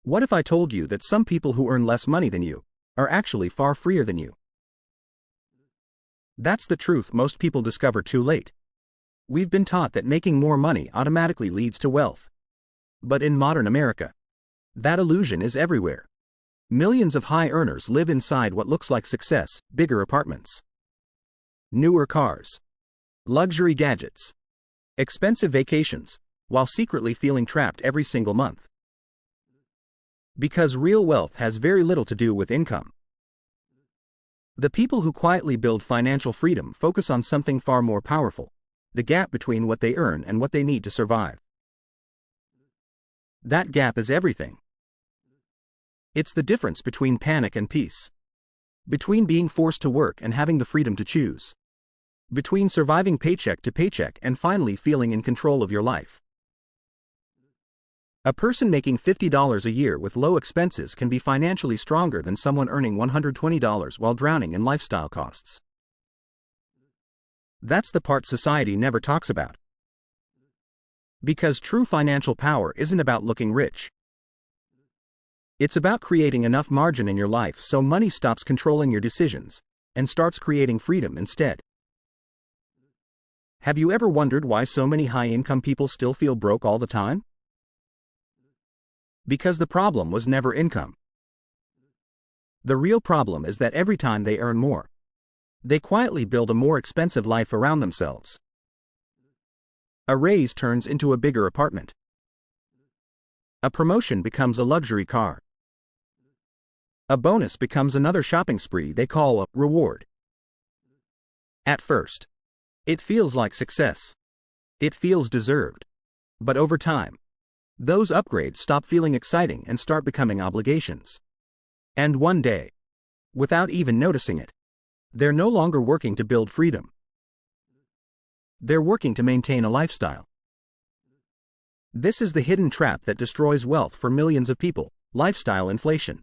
What if I told you that some people who earn less money than you are actually far freer than you? That's the truth most people discover too late. We've been taught that making more money automatically leads to wealth. But in modern America, that illusion is everywhere. Millions of high earners live inside what looks like success: bigger apartments, newer cars, luxury gadgets, expensive vacations, while secretly feeling trapped every single month. Because real wealth has very little to do with income. The people who quietly build financial freedom focus on something far more powerful: the gap between what they earn and what they need to survive. That gap is everything. It's the difference between panic and peace. Between being forced to work and having the freedom to choose. Between surviving paycheck to paycheck and finally feeling in control of your life. A person making $50 a year with low expenses can be financially stronger than someone earning $120 while drowning in lifestyle costs. That's the part society never talks about. Because true financial power isn't about looking rich. It's about creating enough margin in your life so money stops controlling your decisions and starts creating freedom instead. Have you ever wondered why so many high-income people still feel broke all the time? Because the problem was never income. The real problem is that every time they earn more, they quietly build a more expensive life around themselves. A raise turns into a bigger apartment. A promotion becomes a luxury car. A bonus becomes another shopping spree they call a reward. At first, it feels like success. It feels deserved. But over time, those upgrades stop feeling exciting and start becoming obligations. And one day, without even noticing it, they're no longer working to build freedom. They're working to maintain a lifestyle. This is the hidden trap that destroys wealth for millions of people: lifestyle inflation.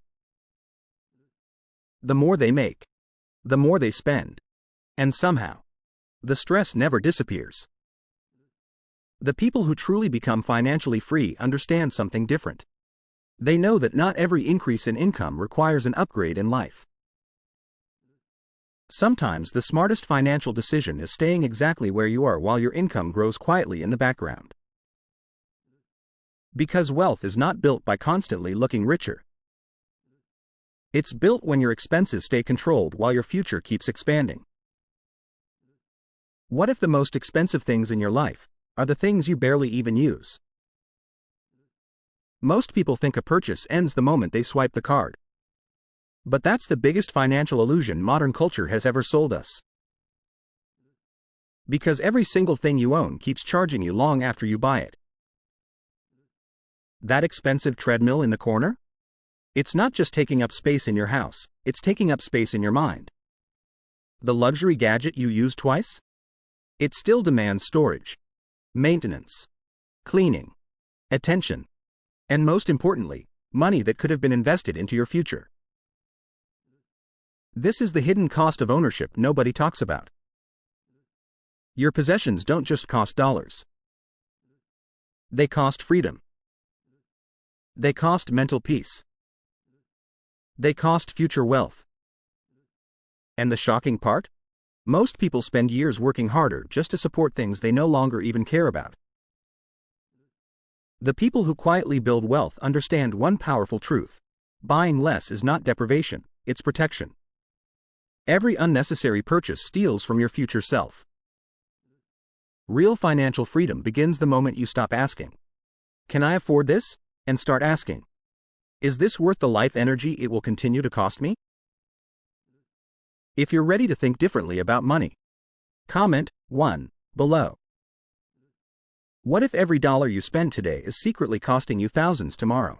The more they make, the more they spend. And somehow, the stress never disappears. The people who truly become financially free understand something different. They know that not every increase in income requires an upgrade in life. Sometimes the smartest financial decision is staying exactly where you are while your income grows quietly in the background. Because wealth is not built by constantly looking richer. It's built when your expenses stay controlled while your future keeps expanding. What if the most expensive things in your life are the things you barely even use? Most people think a purchase ends the moment they swipe the card. But that's the biggest financial illusion modern culture has ever sold us. Because every single thing you own keeps charging you long after you buy it. That expensive treadmill in the corner? It's not just taking up space in your house, it's taking up space in your mind. The luxury gadget you use twice? It still demands storage, maintenance, cleaning, attention, and most importantly, money that could have been invested into your future. This is the hidden cost of ownership nobody talks about. Your possessions don't just cost dollars. They cost freedom. They cost mental peace. They cost future wealth. And the shocking part? Most people spend years working harder just to support things they no longer even care about. The people who quietly build wealth understand one powerful truth: buying less is not deprivation, it's protection. Every unnecessary purchase steals from your future self. Real financial freedom begins the moment you stop asking, "Can I afford this?" and start asking, "Is this worth the life energy it will continue to cost me?" If you're ready to think differently about money, comment 1 below. What if every dollar you spend today is secretly costing you thousands tomorrow?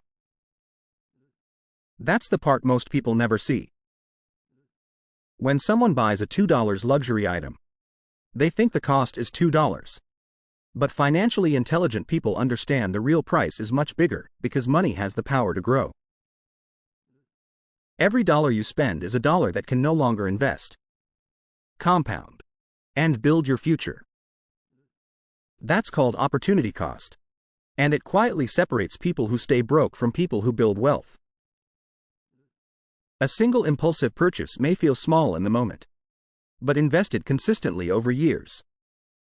That's the part most people never see. When someone buys a $2 luxury item, they think the cost is $2. But financially intelligent people understand the real price is much bigger because money has the power to grow. Every dollar you spend is a dollar that can no longer invest, compound, and build your future. That's called opportunity cost. And it quietly separates people who stay broke from people who build wealth. A single impulsive purchase may feel small in the moment, but invested consistently over years,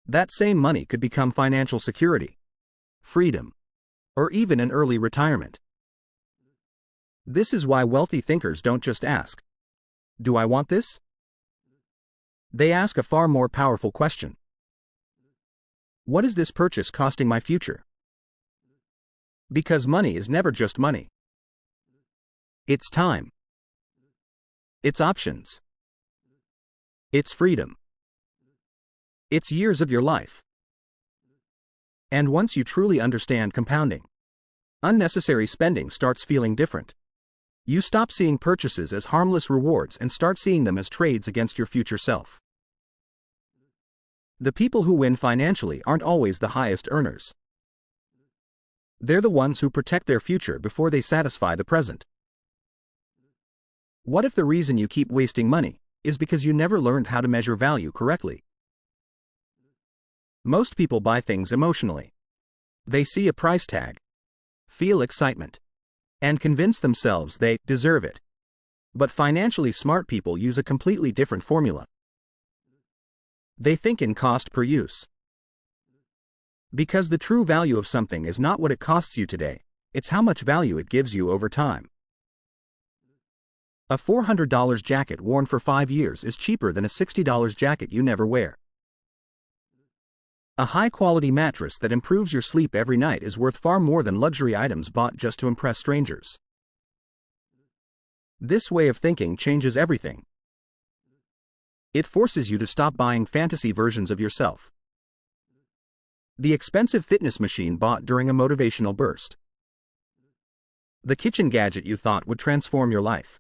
that same money could become financial security, freedom, or even an early retirement. This is why wealthy thinkers don't just ask, "Do I want this?" They ask a far more powerful question. What is this purchase costing my future? Because money is never just money. It's time. It's options. It's freedom. It's years of your life. And once you truly understand compounding, unnecessary spending starts feeling different. You stop seeing purchases as harmless rewards and start seeing them as trades against your future self. The people who win financially aren't always the highest earners. They're the ones who protect their future before they satisfy the present. What if the reason you keep wasting money is because you never learned how to measure value correctly? Most people buy things emotionally. They see a price tag, feel excitement, and convince themselves they deserve it. But financially smart people use a completely different formula. They think in cost per use. Because the true value of something is not what it costs you today, it's how much value it gives you over time. A $400 jacket worn for 5 years is cheaper than a $60 jacket you never wear. A high-quality mattress that improves your sleep every night is worth far more than luxury items bought just to impress strangers. This way of thinking changes everything. It forces you to stop buying fantasy versions of yourself. The expensive fitness machine bought during a motivational burst. The kitchen gadget you thought would transform your life.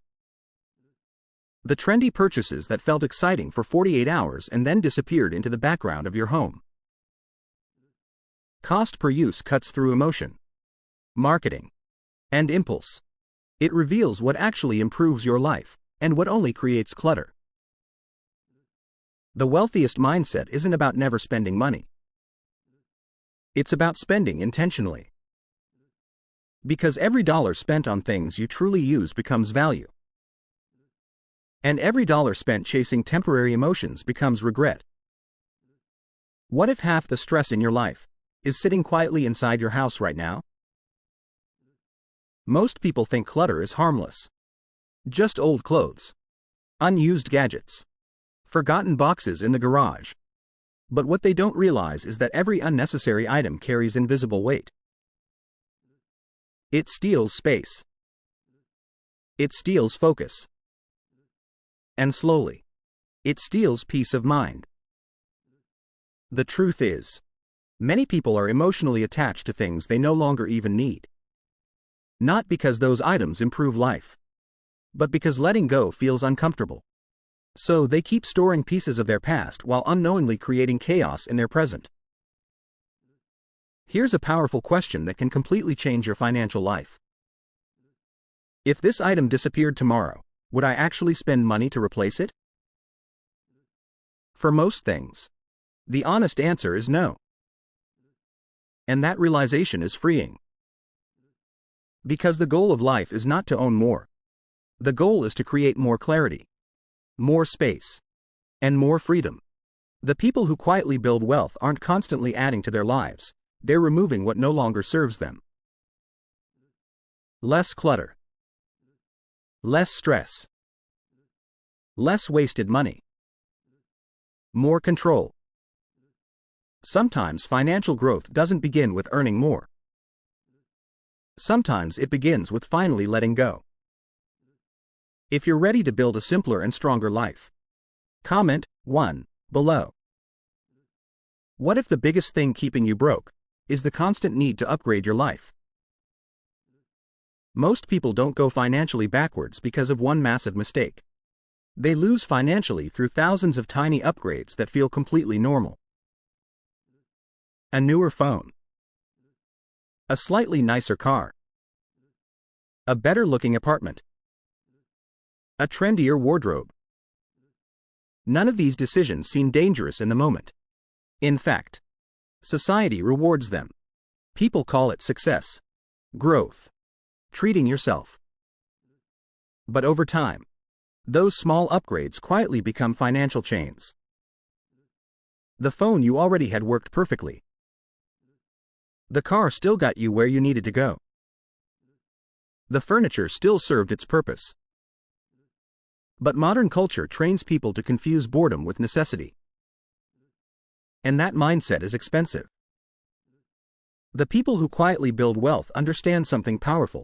The trendy purchases that felt exciting for 48 hours and then disappeared into the background of your home. Cost per use cuts through emotion, marketing, and impulse. It reveals what actually improves your life and what only creates clutter. The wealthiest mindset isn't about never spending money. It's about spending intentionally. Because every dollar spent on things you truly use becomes value. And every dollar spent chasing temporary emotions becomes regret. What if half the stress in your life is sitting quietly inside your house right now? Most people think clutter is harmless. Just old clothes, unused gadgets, forgotten boxes in the garage. But what they don't realize is that every unnecessary item carries invisible weight. It steals space. It steals focus. And slowly, it steals peace of mind. The truth is, many people are emotionally attached to things they no longer even need. Not because those items improve life, but because letting go feels uncomfortable. So they keep storing pieces of their past while unknowingly creating chaos in their present. Here's a powerful question that can completely change your financial life. If this item disappeared tomorrow, would I actually spend money to replace it? For most things, the honest answer is no. And that realization is freeing. Because the goal of life is not to own more. The goal is to create more clarity, more space, and more freedom. The people who quietly build wealth aren't constantly adding to their lives, they're removing what no longer serves them. Less clutter. Less stress. Less wasted money. More control. Sometimes financial growth doesn't begin with earning more. Sometimes it begins with finally letting go. If you're ready to build a simpler and stronger life, comment 1 below. What if the biggest thing keeping you broke is the constant need to upgrade your life? Most people don't go financially backwards because of one massive mistake. They lose financially through thousands of tiny upgrades that feel completely normal. A newer phone. A slightly nicer car. A better-looking apartment. A trendier wardrobe. None of these decisions seem dangerous in the moment. In fact, society rewards them. People call it success, growth, treating yourself. But over time, those small upgrades quietly become financial chains. The phone you already had worked perfectly. The car still got you where you needed to go. The furniture still served its purpose. But modern culture trains people to confuse boredom with necessity. And that mindset is expensive. The people who quietly build wealth understand something powerful.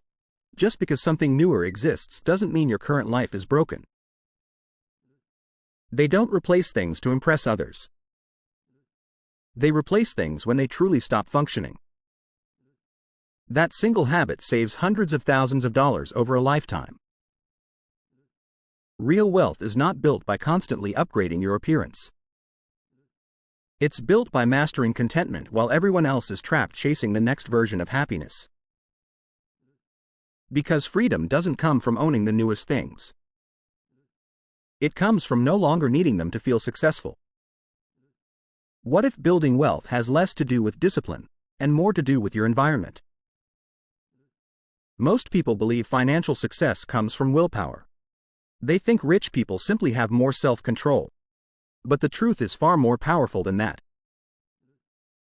Just because something newer exists doesn't mean your current life is broken. They don't replace things to impress others. They replace things when they truly stop functioning. That single habit saves hundreds of thousands of dollars over a lifetime. Real wealth is not built by constantly upgrading your appearance. It's built by mastering contentment while everyone else is trapped chasing the next version of happiness. Because freedom doesn't come from owning the newest things. It comes from no longer needing them to feel successful. What if building wealth has less to do with discipline and more to do with your environment? Most people believe financial success comes from willpower. They think rich people simply have more self-control. But the truth is far more powerful than that.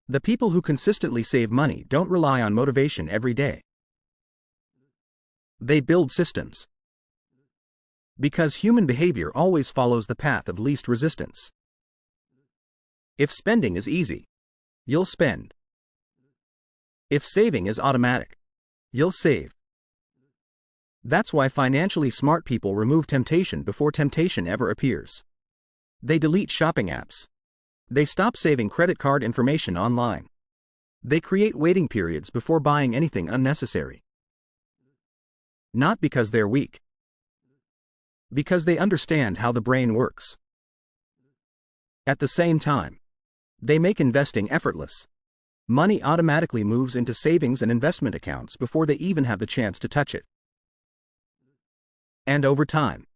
The people who consistently save money don't rely on motivation every day. They build systems. Because human behavior always follows the path of least resistance. If spending is easy, you'll spend. If saving is automatic, you'll save. That's why financially smart people remove temptation before temptation ever appears. They delete shopping apps. They stop saving credit card information online. They create waiting periods before buying anything unnecessary. Not because they're weak. Because they understand how the brain works. At the same time, they make investing effortless. Money automatically moves into savings and investment accounts before they even have the chance to touch it. And over time,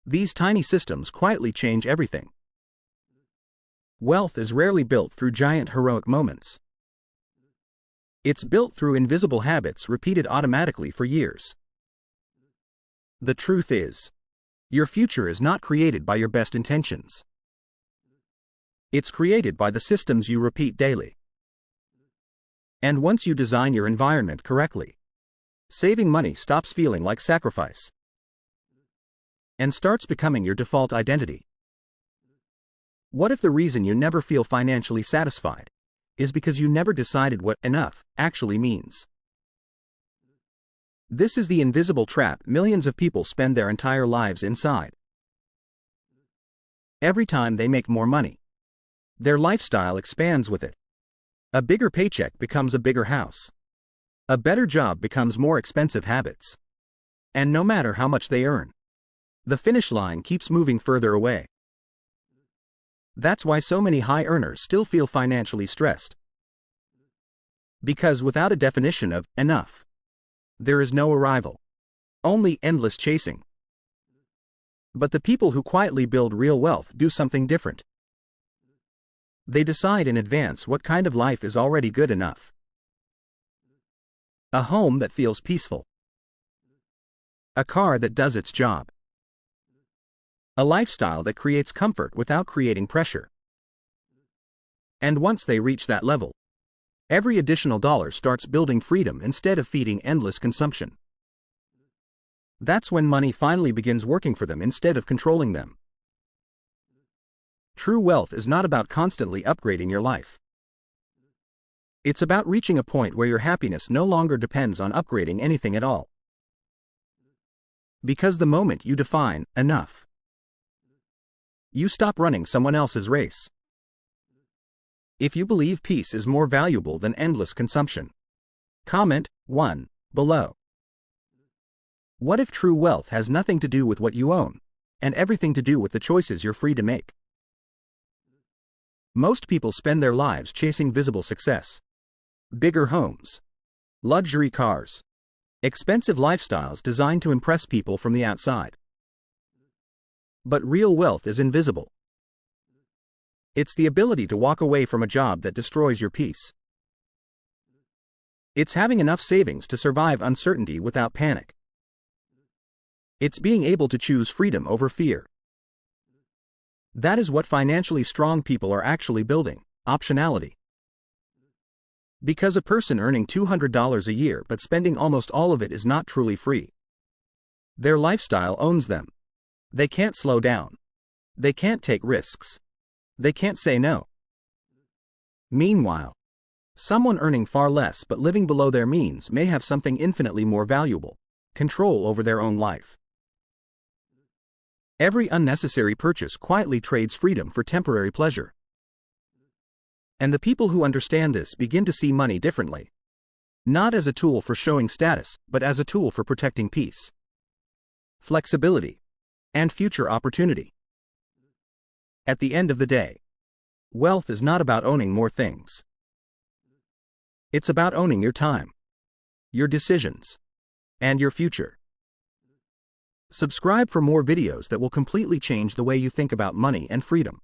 these tiny systems quietly change everything. Wealth is rarely built through giant heroic moments. It's built through invisible habits repeated automatically for years. The truth is, your future is not created by your best intentions. It's created by the systems you repeat daily. And once you design your environment correctly, saving money stops feeling like sacrifice and starts becoming your default identity. What if the reason you never feel financially satisfied is because you never decided what enough actually means? This is the invisible trap millions of people spend their entire lives inside. Every time they make more money, their lifestyle expands with it. A bigger paycheck becomes a bigger house. A better job becomes more expensive habits. And no matter how much they earn, the finish line keeps moving further away. That's why so many high earners still feel financially stressed. Because without a definition of enough, there is no arrival, only endless chasing. But the people who quietly build real wealth do something different. They decide in advance what kind of life is already good enough. A home that feels peaceful. A car that does its job. A lifestyle that creates comfort without creating pressure. And once they reach that level, every additional dollar starts building freedom instead of feeding endless consumption. That's when money finally begins working for them instead of controlling them. True wealth is not about constantly upgrading your life. It's about reaching a point where your happiness no longer depends on upgrading anything at all. Because the moment you define enough, you stop running someone else's race. If you believe peace is more valuable than endless consumption, comment 1 below. What if true wealth has nothing to do with what you own, and everything to do with the choices you're free to make? Most people spend their lives chasing visible success. Bigger homes, luxury cars, expensive lifestyles designed to impress people from the outside. But real wealth is invisible. It's the ability to walk away from a job that destroys your peace. It's having enough savings to survive uncertainty without panic. It's being able to choose freedom over fear. That is what financially strong people are actually building: optionality. Because a person earning $200 a year but spending almost all of it is not truly free. Their lifestyle owns them. They can't slow down. They can't take risks. They can't say no. Meanwhile, someone earning far less but living below their means may have something infinitely more valuable: control over their own life. Every unnecessary purchase quietly trades freedom for temporary pleasure. And the people who understand this begin to see money differently. Not as a tool for showing status, but as a tool for protecting peace, flexibility, and future opportunity. At the end of the day, wealth is not about owning more things. It's about owning your time, your decisions, and your future. Subscribe for more videos that will completely change the way you think about money and freedom.